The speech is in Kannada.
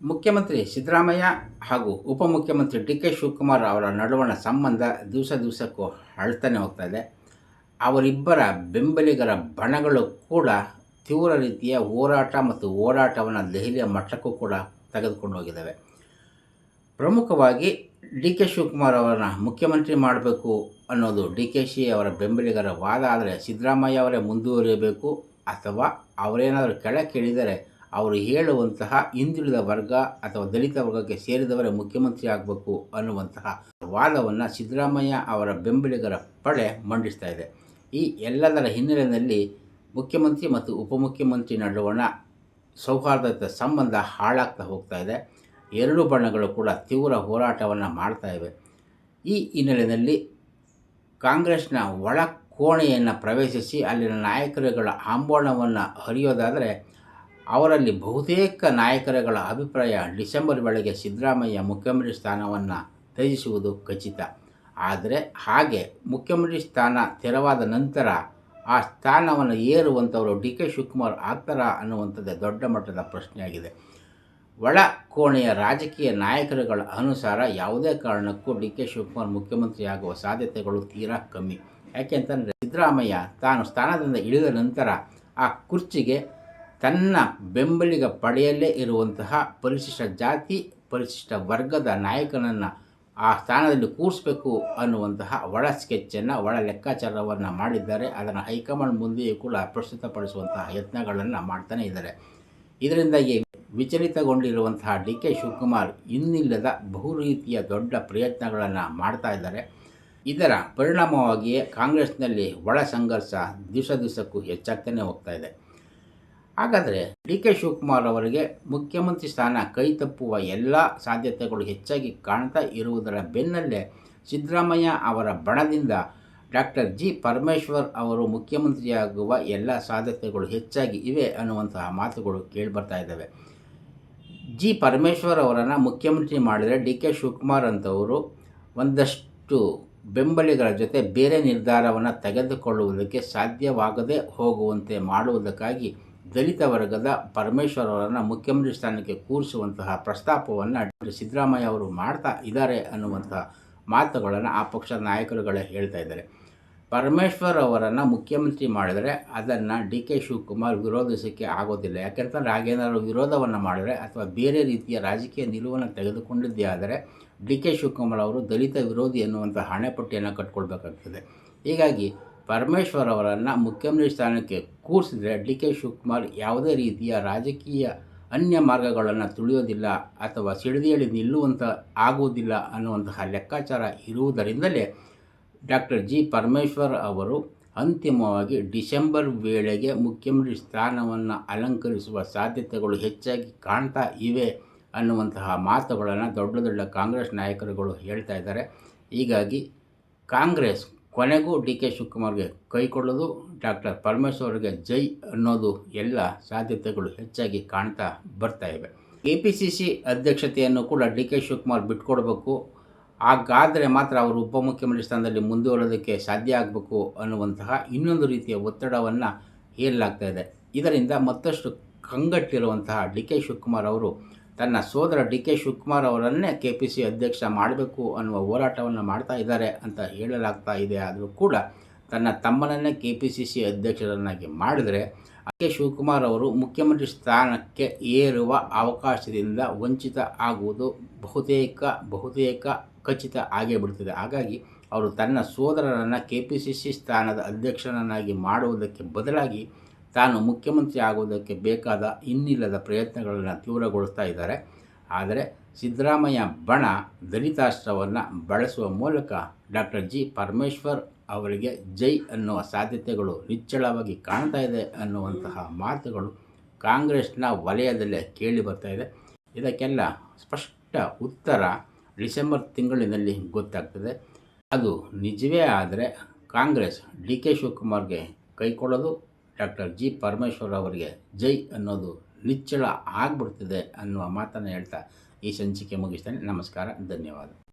ಮುಖ್ಯಮಂತ್ರಿ ಸಿದ್ದರಾಮಯ್ಯ ಹಾಗೂ ಉಪಮುಖ್ಯಮಂತ್ರಿ ಡಿ ಕೆ ಶಿವಕುಮಾರ್ ಅವರ ನಡುವಣ ಸಂಬಂಧ ದಿವಸಕ್ಕೂ ಅಳ್ತಾನೆ ಹೋಗ್ತಾ ಇದೆ. ಅವರಿಬ್ಬರ ಬೆಂಬಲಿಗರ ಬಣಗಳು ಕೂಡ ತೀವ್ರ ರೀತಿಯ ಹೋರಾಟ ಮತ್ತು ಓಡಾಟವನ್ನು ದೆಹಲಿಯ ಮಟ್ಟಕ್ಕೂ ಕೂಡ ತೆಗೆದುಕೊಂಡು ಹೋಗಿದ್ದಾವೆ. ಪ್ರಮುಖವಾಗಿ ಡಿ ಕೆ ಶಿವಕುಮಾರ್ ಅವರನ್ನು ಮುಖ್ಯಮಂತ್ರಿ ಮಾಡಬೇಕು ಅನ್ನೋದು ಡಿ ಕೆ ಶಿ ಅವರ ಬೆಂಬಲಿಗರ ವಾದ. ಆದರೆ ಸಿದ್ದರಾಮಯ್ಯ ಅವರೇ ಮುಂದುವರಿಯಬೇಕು ಅಥವಾ ಅವರೇನಾದರೂ ಕೆಳಕ್ಕಿಳಿದರೆ ಅವರು ಹೇಳುವಂತಹ ಹಿಂದುಳಿದ ವರ್ಗ ಅಥವಾ ದಲಿತ ವರ್ಗಕ್ಕೆ ಸೇರಿದವರೇ ಮುಖ್ಯಮಂತ್ರಿ ಆಗಬೇಕು ಅನ್ನುವಂತಹ ವಾದವನ್ನು ಸಿದ್ದರಾಮಯ್ಯ ಅವರ ಬೆಂಬಲಿಗರ ಪಡೆ ಮಂಡಿಸ್ತಾ ಇದೆ. ಈ ಎಲ್ಲದರ ಹಿನ್ನೆಲೆಯಲ್ಲಿ ಮುಖ್ಯಮಂತ್ರಿ ಮತ್ತು ಉಪಮುಖ್ಯಮಂತ್ರಿ ನಡುವಣ ಸೌಹಾರ್ದಯುತ ಸಂಬಂಧ ಹಾಳಾಗ್ತಾ ಹೋಗ್ತಾ ಇದೆ. ಎರಡೂ ಬಣಗಳು ಕೂಡ ತೀವ್ರ ಹೋರಾಟವನ್ನು ಮಾಡ್ತಾ ಇವೆ. ಈ ಹಿನ್ನೆಲೆಯಲ್ಲಿ ಕಾಂಗ್ರೆಸ್ನ ಒಳ ಕೋಣೆಯನ್ನು ಪ್ರವೇಶಿಸಿ ಅಲ್ಲಿನ ನಾಯಕರುಗಳ ಆಂದೋಲನವನ್ನು ಹರಿಯೋದಾದರೆ ಅವರಲ್ಲಿ ಬಹುತೇಕ ನಾಯಕರುಗಳ ಅಭಿಪ್ರಾಯ ಡಿಸೆಂಬರ್ ವೇಳೆಗೆ ಸಿದ್ದರಾಮಯ್ಯ ಮುಖ್ಯಮಂತ್ರಿ ಸ್ಥಾನವನ್ನು ತ್ಯಜಿಸುವುದು ಖಚಿತ. ಆದರೆ ಹಾಗೆ ಮುಖ್ಯಮಂತ್ರಿ ಸ್ಥಾನ ತೆರವಾದ ನಂತರ ಆ ಸ್ಥಾನವನ್ನು ಏರುವಂಥವರು ಡಿ ಕೆ ಶಿವಕುಮಾರ್ ಆಗ್ತಾರಾ ಅನ್ನುವಂಥದ್ದೇ ದೊಡ್ಡ ಮಟ್ಟದ ಪ್ರಶ್ನೆಯಾಗಿದೆ. ಒಳ ಕೋಣೆಯ ರಾಜಕೀಯ ನಾಯಕರುಗಳ ಅನುಸಾರ ಯಾವುದೇ ಕಾರಣಕ್ಕೂ ಡಿ ಕೆ ಶಿವಕುಮಾರ್ ಮುಖ್ಯಮಂತ್ರಿ ಆಗುವ ಸಾಧ್ಯತೆಗಳು ತೀರಾ ಕಮ್ಮಿ. ಯಾಕೆಂತಂದರೆ ಸಿದ್ದರಾಮಯ್ಯ ತಾನು ಸ್ಥಾನದಿಂದ ಇಳಿದ ನಂತರ ಆ ಕುರ್ಚಿಗೆ ತನ್ನ ಬೆಂಬಲಿಗ ಪಡೆಯಲ್ಲೇ ಇರುವಂತಹ ಪರಿಶಿಷ್ಟ ಜಾತಿ ಪರಿಶಿಷ್ಟ ವರ್ಗದ ನಾಯಕನನ್ನು ಆ ಸ್ಥಾನದಲ್ಲಿ ಕೂರಿಸಬೇಕು ಅನ್ನುವಂತಹ ಒಳ ಸ್ಕೆಚ್ಚನ್ನು ಒಳ ಲೆಕ್ಕಾಚಾರವನ್ನು ಮಾಡಿದ್ದಾರೆ. ಅದನ್ನು ಹೈಕಮಾಂಡ್ ಮುಂದೆಯೂ ಕೂಡ ಪ್ರಸ್ತುತಪಡಿಸುವಂತಹ ಯತ್ನಗಳನ್ನು ಮಾಡ್ತಾನೇ ಇದ್ದಾರೆ. ಇದರಿಂದಾಗಿ ವಿಚಲಿತಗೊಂಡಿರುವಂತಹ ಡಿ ಕೆ ಶಿವಕುಮಾರ್ ಇನ್ನಿಲ್ಲದ ಬಹು ರೀತಿಯ ದೊಡ್ಡ ಪ್ರಯತ್ನಗಳನ್ನು ಮಾಡ್ತಾ ಇದ್ದಾರೆ. ಇದರ ಪರಿಣಾಮವಾಗಿಯೇ ಕಾಂಗ್ರೆಸ್ನಲ್ಲಿ ಒಳ ಸಂಘರ್ಷ ದಿವಸಕ್ಕೂ ಹೆಚ್ಚಾಗ್ತಾನೆ ಹೋಗ್ತಾ ಇದೆ. ಹಾಗಾದರೆ ಡಿ ಕೆ ಶಿವಕುಮಾರ್ ಅವರಿಗೆ ಮುಖ್ಯಮಂತ್ರಿ ಸ್ಥಾನ ಕೈ ತಪ್ಪುವ ಎಲ್ಲ ಸಾಧ್ಯತೆಗಳು ಹೆಚ್ಚಾಗಿ ಕಾಣ್ತಾ ಇರುವುದರ ಬೆನ್ನಲ್ಲೇ ಸಿದ್ದರಾಮಯ್ಯ ಅವರ ಬಣದಿಂದ ಡಾಕ್ಟರ್ ಜಿ ಪರಮೇಶ್ವರ್ ಅವರು ಮುಖ್ಯಮಂತ್ರಿಯಾಗುವ ಎಲ್ಲ ಸಾಧ್ಯತೆಗಳು ಹೆಚ್ಚಾಗಿ ಇವೆ ಅನ್ನುವಂತಹ ಮಾತುಗಳು ಕೇಳಿಬರ್ತಾ ಇದ್ದಾವೆ. ಜಿ ಪರಮೇಶ್ವರ್ ಅವರನ್ನು ಮುಖ್ಯಮಂತ್ರಿ ಮಾಡಿದರೆ ಡಿ ಕೆ ಶಿವಕುಮಾರ್ ಅಂತವರು ಒಂದಷ್ಟು ಬೆಂಬಲಿಗರ ಜೊತೆ ಬೇರೆ ನಿರ್ಧಾರವನ್ನು ತೆಗೆದುಕೊಳ್ಳುವುದಕ್ಕೆ ಸಾಧ್ಯವಾಗದೇ ಹೋಗುವಂತೆ ಮಾಡುವುದಕ್ಕಾಗಿ ದಲಿತ ವರ್ಗದ ಪರಮೇಶ್ವರ್ ಅವರನ್ನು ಮುಖ್ಯಮಂತ್ರಿ ಸ್ಥಾನಕ್ಕೆ ಕೂರಿಸುವಂತಹ ಪ್ರಸ್ತಾಪವನ್ನು ಸಿದ್ದರಾಮಯ್ಯ ಅವರು ಮಾಡ್ತಾ ಇದ್ದಾರೆ ಅನ್ನುವಂತಹ ಮಾತುಗಳನ್ನು ಆ ಪಕ್ಷದ ನಾಯಕರುಗಳೇ ಹೇಳ್ತಾ ಇದ್ದಾರೆ. ಪರಮೇಶ್ವರ್ ಅವರನ್ನು ಮುಖ್ಯಮಂತ್ರಿ ಮಾಡಿದರೆ ಅದನ್ನು ಡಿ ಕೆ ಶಿವಕುಮಾರ್ ವಿರೋಧಿಸೋಕ್ಕೆ ಆಗೋದಿಲ್ಲ. ಯಾಕೆಂತಂದರೆ ಹಾಗೇನಾದರೂ ವಿರೋಧವನ್ನು ಮಾಡಿದರೆ ಅಥವಾ ಬೇರೆ ರೀತಿಯ ರಾಜಕೀಯ ನಿಲುವನ್ನು ತೆಗೆದುಕೊಂಡಿದ್ದೇ ಆದರೆ ಡಿ ಕೆ ಶಿವಕುಮಾರ್ ಅವರು ದಲಿತ ವಿರೋಧಿ ಎನ್ನುವಂಥ ಹಣೆಪಟ್ಟಿಯನ್ನು ಕಟ್ಕೊಳ್ಬೇಕಾಗ್ತದೆ. ಹೀಗಾಗಿ ಪರಮೇಶ್ವರ್ ಅವರನ್ನು ಮುಖ್ಯಮಂತ್ರಿ ಸ್ಥಾನಕ್ಕೆ ಕೂರಿಸಿದರೆ ಡಿ ಕೆ ಶಿವಕುಮಾರ್ ಯಾವುದೇ ರೀತಿಯ ರಾಜಕೀಯ ಅನ್ಯ ಮಾರ್ಗಗಳನ್ನು ತುಳಿಯೋದಿಲ್ಲ ಅಥವಾ ಸಿಡಿದೇಳಿ ನಿಲ್ಲುವಂಥ ಆಗುವುದಿಲ್ಲ ಅನ್ನುವಂತಹ ಲೆಕ್ಕಾಚಾರ ಇರುವುದರಿಂದಲೇ ಡಾಕ್ಟರ್ ಜಿ ಪರಮೇಶ್ವರ್ ಅವರು ಅಂತಿಮವಾಗಿ ಡಿಸೆಂಬರ್ ವೇಳೆಗೆ ಮುಖ್ಯಮಂತ್ರಿ ಸ್ಥಾನವನ್ನು ಅಲಂಕರಿಸುವ ಸಾಧ್ಯತೆಗಳು ಹೆಚ್ಚಾಗಿ ಕಾಣ್ತಾ ಇವೆ ಅನ್ನುವಂತಹ ಮಾತುಗಳನ್ನು ದೊಡ್ಡ ಕಾಂಗ್ರೆಸ್ ನಾಯಕರುಗಳು ಹೇಳ್ತಾ ಇದ್ದಾರೆ. ಹೀಗಾಗಿ ಕಾಂಗ್ರೆಸ್ ಕೊನೆಗೂ ಡಿ ಕೆ ಶಿವಕುಮಾರ್ಗೆ ಕೈಕೊಳ್ಳೋದು, ಡಾಕ್ಟರ್ ಪರಮೇಶ್ವರ್ಗೆ ಜೈ ಅನ್ನೋದು ಎಲ್ಲ ಸಾಧ್ಯತೆಗಳು ಹೆಚ್ಚಾಗಿ ಕಾಣ್ತಾ ಬರ್ತಾ ಇವೆ. KPCC ಅಧ್ಯಕ್ಷತೆಯನ್ನು ಕೂಡ ಡಿ ಕೆ ಶಿವಕುಮಾರ್ ಬಿಟ್ಕೊಡ್ಬೇಕು. ಹಾಗಾದರೆ ಮಾತ್ರ ಅವರು ಉಪಮುಖ್ಯಮಂತ್ರಿ ಸ್ಥಾನದಲ್ಲಿ ಮುಂದುವರೋದಕ್ಕೆ ಸಾಧ್ಯ ಆಗಬೇಕು ಅನ್ನುವಂತಹ ಇನ್ನೊಂದು ರೀತಿಯ ಒತ್ತಡವನ್ನು ಹೇರಲಾಗ್ತಾ ಇದೆ. ಇದರಿಂದ ಮತ್ತಷ್ಟು ಕಂಗಟ್ಟಿರುವಂತಹ ಡಿ ಕೆ ಶಿವಕುಮಾರ್ ಅವರು ತನ್ನ ಸೋದರ ಡಿ ಕೆ ಶಿವಕುಮಾರ್ ಅವರನ್ನೇ KPCC ಅಧ್ಯಕ್ಷ ಮಾಡಬೇಕು ಅನ್ನುವ ಹೋರಾಟವನ್ನು ಮಾಡ್ತಾ ಇದ್ದಾರೆ ಅಂತ ಹೇಳಲಾಗ್ತಾ ಇದೆ. ಆದರೂ ಕೂಡ ತನ್ನ ತಮ್ಮನನ್ನೇ KPCC ಅಧ್ಯಕ್ಷರನ್ನಾಗಿ ಮಾಡಿದರೆ ಡಿ ಕೆ ಶಿವಕುಮಾರ್ ಅವರು ಮುಖ್ಯಮಂತ್ರಿ ಸ್ಥಾನಕ್ಕೆ ಏರುವ ಅವಕಾಶದಿಂದ ವಂಚಿತ ಆಗುವುದು ಬಹುತೇಕ ಖಚಿತ ಆಗೇ ಬಿಡ್ತದೆ. ಹಾಗಾಗಿ ಅವರು ತನ್ನ ಸೋದರರನ್ನು KPCC ಸ್ಥಾನದ ಅಧ್ಯಕ್ಷರನ್ನಾಗಿ ಮಾಡುವುದಕ್ಕೆ ಬದಲಾಗಿ ತಾನು ಮುಖ್ಯಮಂತ್ರಿ ಆಗುವುದಕ್ಕೆ ಬೇಕಾದ ಇನ್ನಿಲ್ಲದ ಪ್ರಯತ್ನಗಳನ್ನು ತೀವ್ರಗೊಳಿಸ್ತಾ ಇದ್ದಾರೆ. ಆದರೆ ಸಿದ್ದರಾಮಯ್ಯ ಬಣ ದಲಿತಾಸ್ತ್ರವನ್ನು ಬಳಸುವ ಮೂಲಕ ಡಾಕ್ಟರ್ ಜಿ ಪರಮೇಶ್ವರ್ ಅವರಿಗೆ ಜೈ ಅನ್ನುವ ಸಾಧ್ಯತೆಗಳು ನಿಚ್ಚಳವಾಗಿ ಕಾಣ್ತಾ ಇದೆ ಅನ್ನುವಂತಹ ಮಾತುಗಳು ಕಾಂಗ್ರೆಸ್ನ ವಲಯದಲ್ಲೇ ಕೇಳಿ ಬರ್ತಾ ಇದೆ. ಇದಕ್ಕೆಲ್ಲ ಸ್ಪಷ್ಟ ಉತ್ತರ ಡಿಸೆಂಬರ್ ತಿಂಗಳಿನಲ್ಲಿ ಗೊತ್ತಾಗ್ತದೆ. ಅದು ನಿಜವೇ ಆದರೆ ಕಾಂಗ್ರೆಸ್ ಡಿ ಕೆ ಶಿವಕುಮಾರ್ಗೆ ಕೈಕೊಳ್ಳೋದು, ಡಾಕ್ಟರ್ ಜಿ ಪರಮೇಶ್ವರ್ ಅವರಿಗೆ ಜೈ ಅನ್ನೋದು ನಿಚ್ಚಳ ಆಗ್ಬಿಡ್ತಿದೆ ಅನ್ನುವ ಮಾತನ್ನು ಹೇಳ್ತಾ ಈ ಸಂಚಿಕೆ ಮುಗಿಸ್ತೇನೆ. ನಮಸ್ಕಾರ, ಧನ್ಯವಾದ.